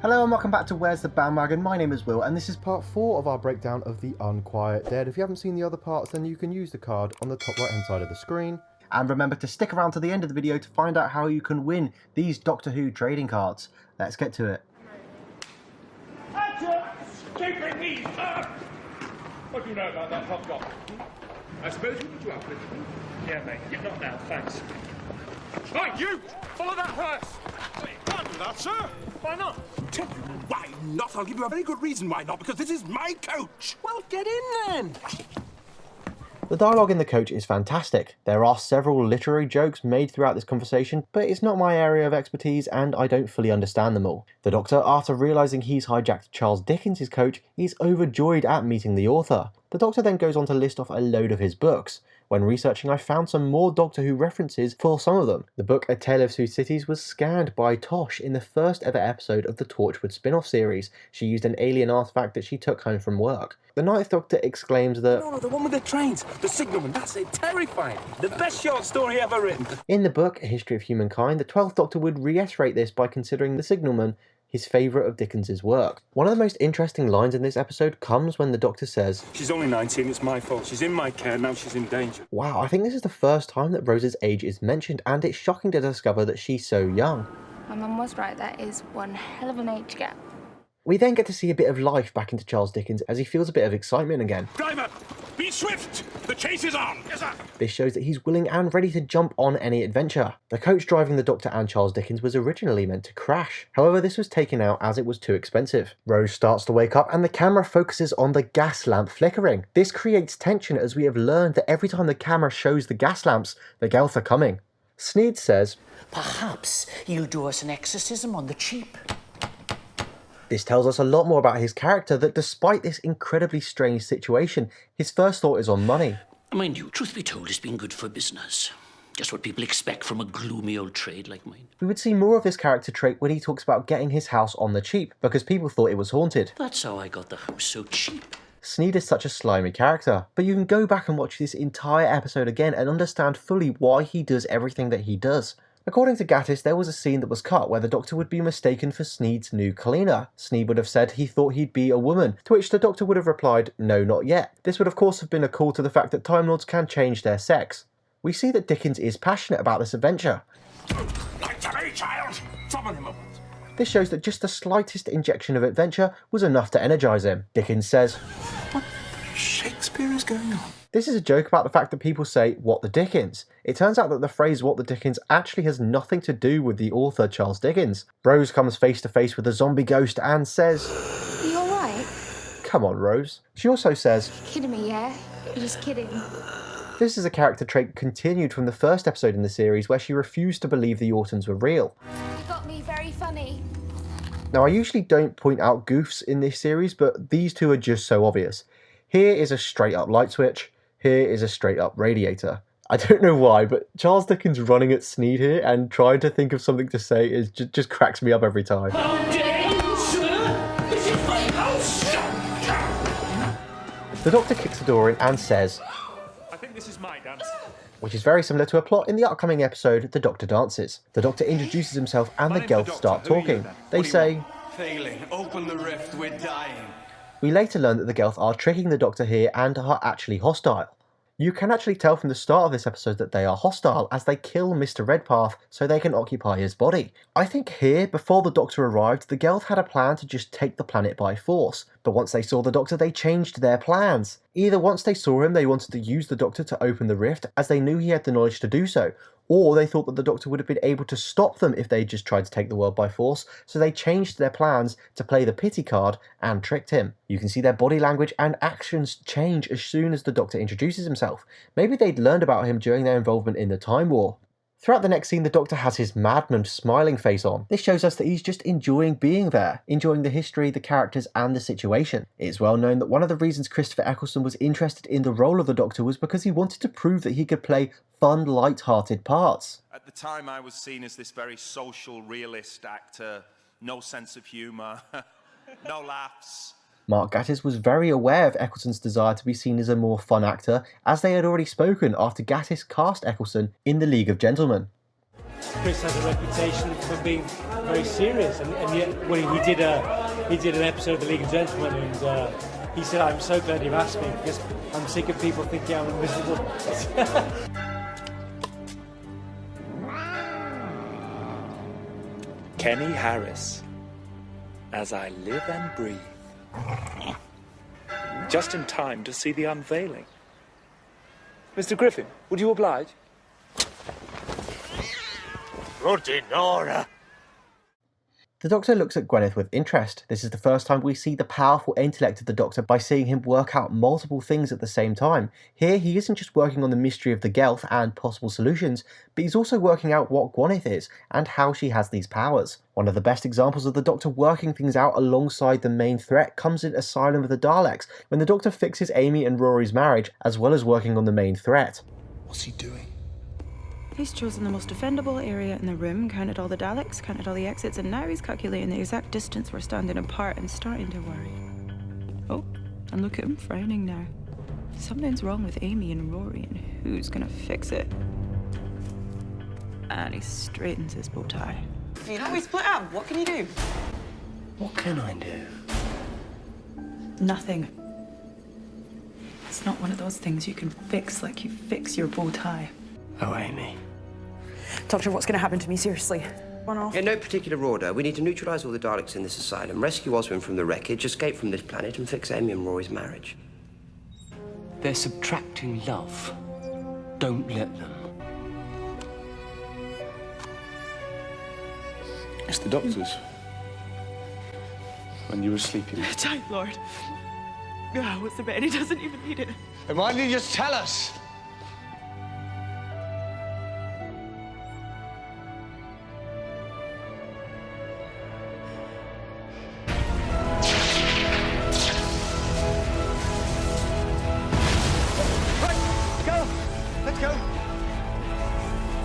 Hello and welcome back to Where's the Bandwagon? My name is Will and this is part 4 of our breakdown of the Unquiet Dead. If you haven't seen the other parts, then you can use the card on the top right hand side of the screen. And remember to stick around to the end of the video to find out how you can win these Doctor Who trading cards. Let's get to it. What do you know about that hobgoblin? I suppose you put you up with me. Yeah, mate. Yeah, not now, thanks. Right, you! Follow that hearse! Can't do that, sir! Why not? Tell you why not? I'll give you a very good reason why not, because this is my coach! Well, get in then! The dialogue in the coach is fantastic. There are several literary jokes made throughout this conversation, but it's not my area of expertise and I don't fully understand them all. The Doctor, after realising he's hijacked Charles Dickens' coach, is overjoyed at meeting the author. The Doctor then goes on to list off a load of his books. When researching, I found some more Doctor Who references for some of them. The book A Tale of Two Cities was scanned by Tosh in the first ever episode of the Torchwood spin-off series. She used an alien artifact that she took home from work. The Ninth Doctor exclaims that, No, the one with the trains, the signalman, that's it, terrifying. The best short story ever written. In the book A History of Humankind, the 12th Doctor would reiterate this by considering the signalman his favourite of Dickens's work. One of the most interesting lines in this episode comes when the Doctor says, She's only 19, it's my fault. She's in my care, now she's in danger. Wow, I think this is the first time that Rose's age is mentioned, and it's shocking to discover that she's so young. My mum was right, that is one hell of an age gap. We then get to see a bit of life back into Charles Dickens as he feels a bit of excitement again. Driver, be swift! The chase is on! Yes, sir! This shows that he's willing and ready to jump on any adventure. The coach driving the Doctor and Charles Dickens was originally meant to crash. However, this was taken out as it was too expensive. Rose starts to wake up and the camera focuses on the gas lamp flickering. This creates tension as we have learned that every time the camera shows the gas lamps, the Gelth are coming. Sneed says, Perhaps you'll do us an exorcism on the cheap. This tells us a lot more about his character, that despite this incredibly strange situation, his first thought is on money. Mind you, truth be told, it's been good for business. Just what people expect from a gloomy old trade like mine. We would see more of this character trait when he talks about getting his house on the cheap, because people thought it was haunted. That's how I got the house so cheap. Sneed is such a slimy character, but you can go back and watch this entire episode again and understand fully why he does everything that he does. According to Gatiss, there was a scene that was cut where the Doctor would be mistaken for Sneed's new cleaner. Sneed would have said he thought he'd be a woman, to which the Doctor would have replied, no, not yet. This would of course have been a call to the fact that Time Lords can change their sex. We see that Dickens is passionate about this adventure. Like to me, child! Summon him a moment. This shows that just the slightest injection of adventure was enough to energise him. Dickens says, What Shakespeare is going on? This is a joke about the fact that people say, what the Dickens? It turns out that the phrase what the Dickens actually has nothing to do with the author Charles Dickens. Rose comes face to face with a zombie ghost and says, Are you alright? Come on, Rose. She also says, Kidding me, yeah? You're just kidding. This is a character trait continued from the first episode in the series where she refused to believe the Ortons were real. You got me very funny. Now I usually don't point out goofs in this series, but these two are just so obvious. Here is a straight up light switch. Here is a straight up radiator. I don't know why, but Charles Dickens running at Sneed here and trying to think of something to say is just cracks me up every time. How dare you, sir! This is my house! The Doctor kicks the door in and says, I think this is my dance. which is very similar to a plot in the upcoming episode The Doctor Dances. The Doctor introduces himself and the name's the Gelth Doctor. start Who are you talking. then? They What do you say, Failing, open the rift, we're dying. we later learn that the Gelth are tricking the Doctor here and are actually hostile. You can actually tell from the start of this episode that they are hostile as they kill Mr. Redpath so they can occupy his body. I think here, before the Doctor arrived, the Gelth had a plan to just take the planet by force, but once they saw the Doctor they changed their plans. Either once they saw him they wanted to use the Doctor to open the rift as they knew he had the knowledge to do so, or they thought that the Doctor would have been able to stop them if they just tried to take the world by force, so they changed their plans to play the pity card and tricked him. You can see their body language and actions change as soon as the Doctor introduces himself. Maybe they'd learned about him during their involvement in the Time War. Throughout the next scene, the Doctor has his madman smiling face on. This shows us that he's just enjoying being there, enjoying the history, the characters and the situation. It's well known that one of the reasons Christopher Eccleston was interested in the role of the Doctor was because he wanted to prove that he could play fun, light-hearted parts. At the time I was seen as this very social realist actor, no sense of humour, no laughs. Mark Gatiss was very aware of Eccleston's desire to be seen as a more fun actor, as they had already spoken after Gatiss cast Eccleston in The League of Gentlemen. Chris has a reputation for being very serious, and yet when he did an episode of The League of Gentlemen, and he said, "I'm so glad you've asked me because I'm sick of people thinking I'm invisible." Kenny Harris, as I live and breathe. Just in time to see the unveiling. Mr. Griffin, would you oblige? Rudinora. The Doctor looks at Gwyneth with interest. This is the first time we see the powerful intellect of the Doctor by seeing him work out multiple things at the same time. Here he isn't just working on the mystery of the Gelth and possible solutions, but he's also working out what Gwyneth is and how she has these powers. One of the best examples of the Doctor working things out alongside the main threat comes in Asylum of the Daleks, when the Doctor fixes Amy and Rory's marriage as well as working on the main threat. What's he doing? He's chosen the most defendable area in the room, counted all the Daleks, counted all the exits, and now he's calculating the exact distance we're standing apart and starting to worry. Oh, and look at him frowning now. Something's wrong with Amy and Rory, and who's gonna fix it? And he straightens his bow tie. You know, we split up. What can you do? What can I do? Nothing. It's not one of those things you can fix like you fix your bow tie. Oh, Amy. Doctor, what's going to happen to me? Seriously. One off. In no particular order, we need to neutralise all the Daleks in this asylum, rescue Oswin from the wreckage, escape from this planet, and fix Amy and Rory's marriage. They're subtracting love. Don't let them. It's the Doctor's. When you were sleeping. Time Lord. What's the bed? He doesn't even need it. Then why didn't you just tell us?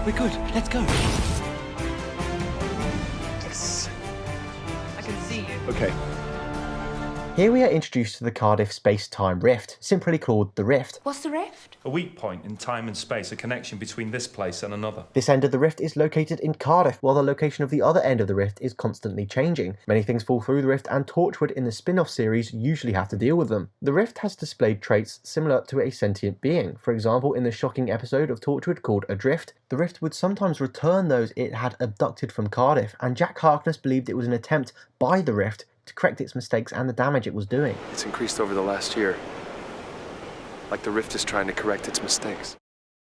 We're good. Let's go. Yes. I can see you. Okay. Here we are introduced to the Cardiff space-time rift, simply called the Rift. What's the rift? A weak point in time and space, a connection between this place and another. This end of the rift is located in Cardiff, while the location of the other end of the rift is constantly changing. Many things fall through the rift, and Torchwood in the spin-off series usually have to deal with them. The rift has displayed traits similar to a sentient being. For example, in the shocking episode of Torchwood called Adrift, the rift would sometimes return those it had abducted from Cardiff, and Jack Harkness believed it was an attempt by the rift to correct its mistakes and the damage it was doing. It's increased over the last year. Like the Rift is trying to correct its mistakes.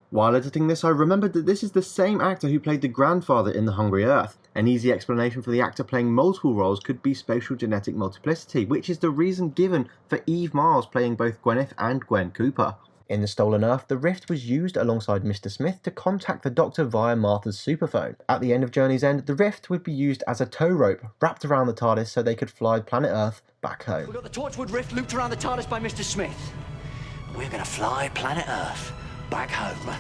While editing this, I remembered that this is the same actor who played the grandfather in The Hungry Earth. An easy explanation for the actor playing multiple roles could be spatial genetic multiplicity, which is the reason given for Eve Miles playing both Gwyneth and Gwen Cooper. In The Stolen Earth, the Rift was used alongside Mr. Smith to contact the Doctor via Martha's superphone. At the end of Journey's End, the Rift would be used as a tow rope wrapped around the TARDIS so they could fly planet Earth back home. We've got the Torchwood Rift looped around the TARDIS by Mr. Smith. We're going to fly planet Earth back home.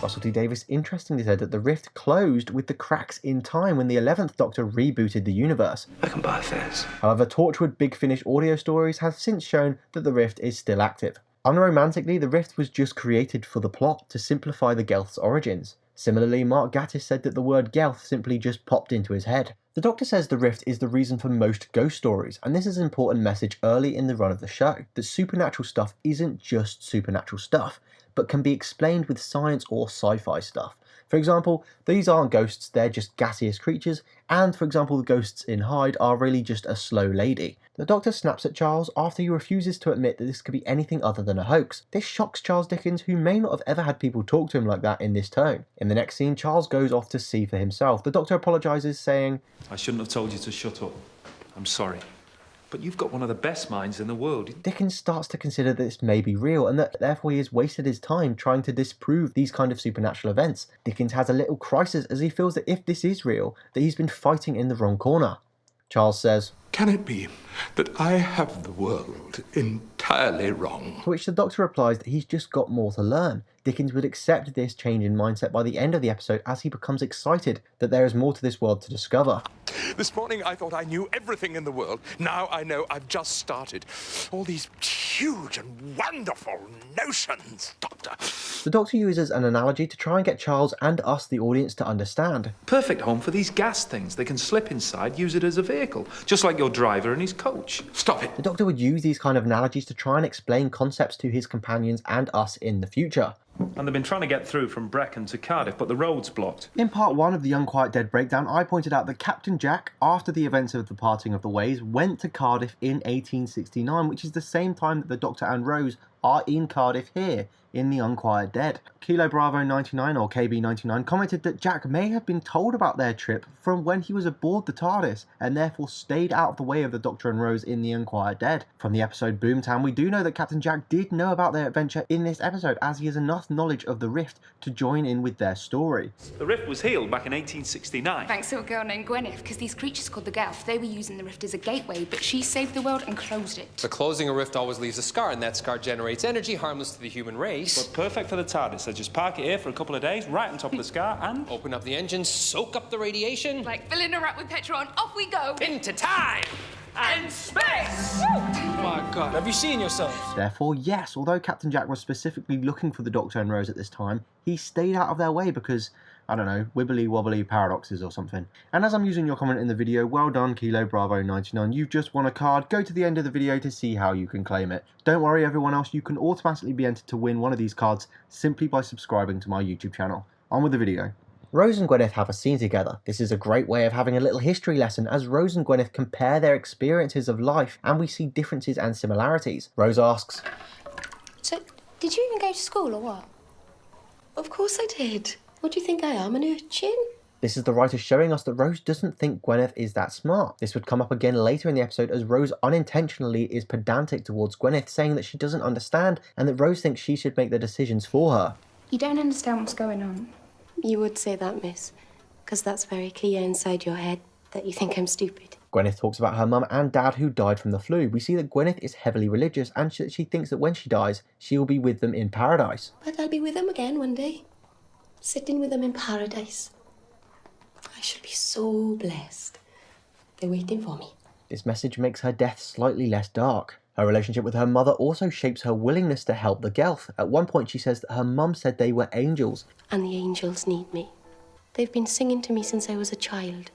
Russell T Davies interestingly said that the Rift closed with the cracks in time when the 11th Doctor rebooted the universe. I can buy fares. However, Torchwood Big Finish audio stories have since shown that the Rift is still active. Unromantically, the Rift was just created for the plot to simplify the Gelth's origins. Similarly, Mark Gatiss said that the word Gelth simply just popped into his head. The Doctor says the Rift is the reason for most ghost stories, and this is an important message early in the run of the show, that supernatural stuff isn't just supernatural stuff, but can be explained with science or sci-fi stuff. For example, these aren't ghosts, they're just gaseous creatures, and for example the ghosts in Hyde are really just a slow lady. The Doctor snaps at Charles after he refuses to admit that this could be anything other than a hoax. This shocks Charles Dickens, who may not have ever had people talk to him like that in this tone. In the next scene, Charles goes off to see for himself. The Doctor apologises, saying, I shouldn't have told you to shut up. I'm sorry. But you've got one of the best minds in the world. Dickens starts to consider that this may be real, and that therefore he has wasted his time trying to disprove these kind of supernatural events. Dickens has a little crisis as he feels that if this is real, that he's been fighting in the wrong corner. Charles says, Can it be that I have the world entirely wrong? To which the Doctor replies that he's just got more to learn. Dickens would accept this change in mindset by the end of the episode as he becomes excited that there is more to this world to discover. This morning I thought I knew everything in the world. Now I know I've just started. All these huge and wonderful notions, Doctor. faster. The Doctor uses an analogy to try and get Charles and us, the audience, to understand. Perfect home for these gas things. They can slip inside, use it as a vehicle, just like your driver and his coach. Stop it. The Doctor would use these kind of analogies to try and explain concepts to his companions and us in the future. And they've been trying to get through from Brecon to Cardiff, but the road's blocked. In part 1 of the Unquiet Dead breakdown, I pointed out that Captain Jack, after the events of the parting of the ways, went to Cardiff in 1869, which is the same time that the Doctor and Rose are in Cardiff here, in the Unquiet Dead. Kilo Bravo 99 or KB99 commented that Jack may have been told about their trip from when he was aboard the TARDIS and therefore stayed out of the way of the Doctor and Rose in the Unquiet Dead. From the episode Boomtown, we do know that Captain Jack did know about their adventure in this episode, as he has enough knowledge of the Rift to join in with their story. The Rift was healed back in 1869. Thanks to a girl named Gwyneth, because these creatures called the Gelf, they were using the Rift as a gateway, but she saved the world and closed it. So closing a rift always leaves a scar, and that scar generates energy harmless to the human race. But perfect for the TARDIS. So just park it here for a couple of days, right on top of the scar, and open up the engines, soak up the radiation. Like filling a rat with petrol and off we go. Into time and space! Oh my God, have you seen yourselves? Therefore, yes, although Captain Jack was specifically looking for the Doctor and Rose at this time, he stayed out of their way because, I don't know, wibbly wobbly paradoxes or something. And as I'm using your comment in the video, well done Kilo Bravo 99, you've just won a card. Go to the end of the video to see how you can claim it. Don't worry everyone else, you can automatically be entered to win one of these cards simply by subscribing to my YouTube channel. On with the video. Rose and Gwyneth have a scene together. This is a great way of having a little history lesson as Rose and Gwyneth compare their experiences of life and we see differences and similarities. Rose asks, "So, did you even go to school or what?" "Of course I did. What do you think I am, an urchin?" This is the writer showing us that Rose doesn't think Gwyneth is that smart. This would come up again later in the episode as Rose unintentionally is pedantic towards Gwyneth, saying that she doesn't understand and that Rose thinks she should make the decisions for her. You don't understand what's going on. You would say that, miss, because that's very clear inside your head that you think I'm stupid. Gwyneth talks about her mum and dad who died from the flu. We see that Gwyneth is heavily religious and she thinks that when she dies, she will be with them in paradise. But I'll be with them again one day, sitting with them in paradise. I shall be so blessed. They're waiting for me. This message makes her death slightly less dark. Her relationship with her mother also shapes her willingness to help the Gelf. At one point she says that her mum said they were angels. And the angels need me. They've been singing to me since I was a child,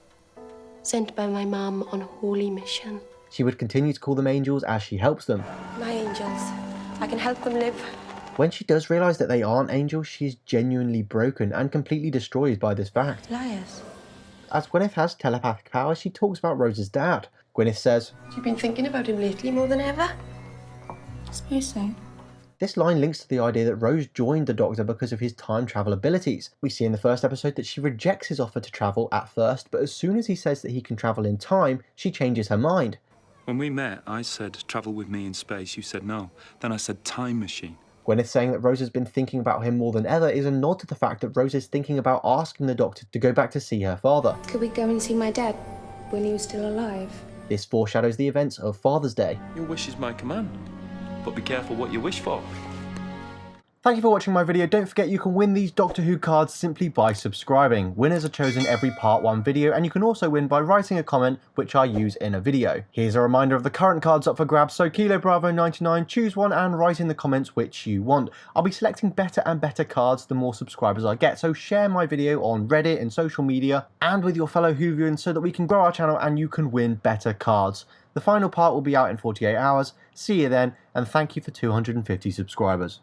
sent by my mum on a holy mission. She would continue to call them angels as she helps them. My angels. I can help them live. When she does realise that they aren't angels, she is genuinely broken and completely destroyed by this fact. Liars. As Gwyneth has telepathic powers, she talks about Rose's dad. Gwyneth says, "You've been thinking about him lately more than ever?" I suppose so. This line links to the idea that Rose joined the Doctor because of his time travel abilities. We see in the first episode that she rejects his offer to travel at first, but as soon as he says that he can travel in time, she changes her mind. When we met, I said, travel with me in space. You said no. Then I said, time machine. Gwyneth saying that Rose has been thinking about him more than ever is a nod to the fact that Rose is thinking about asking the Doctor to go back to see her father. Could we go and see my dad when he was still alive? This foreshadows the events of Father's Day. Your wish is my command, but be careful what you wish for. Thank you for watching my video. Don't forget you can win these Doctor Who cards simply by subscribing. Winners are chosen every part 1 video, and you can also win by writing a comment which I use in a video. Here's a reminder of the current cards up for grabs, so Kilo Bravo 99, choose one and write in the comments which you want. I'll be selecting better and better cards the more subscribers I get, so share my video on Reddit and social media and with your fellow Whovians so that we can grow our channel and you can win better cards. The final part will be out in 48 hours. See you then, and thank you for 250 subscribers.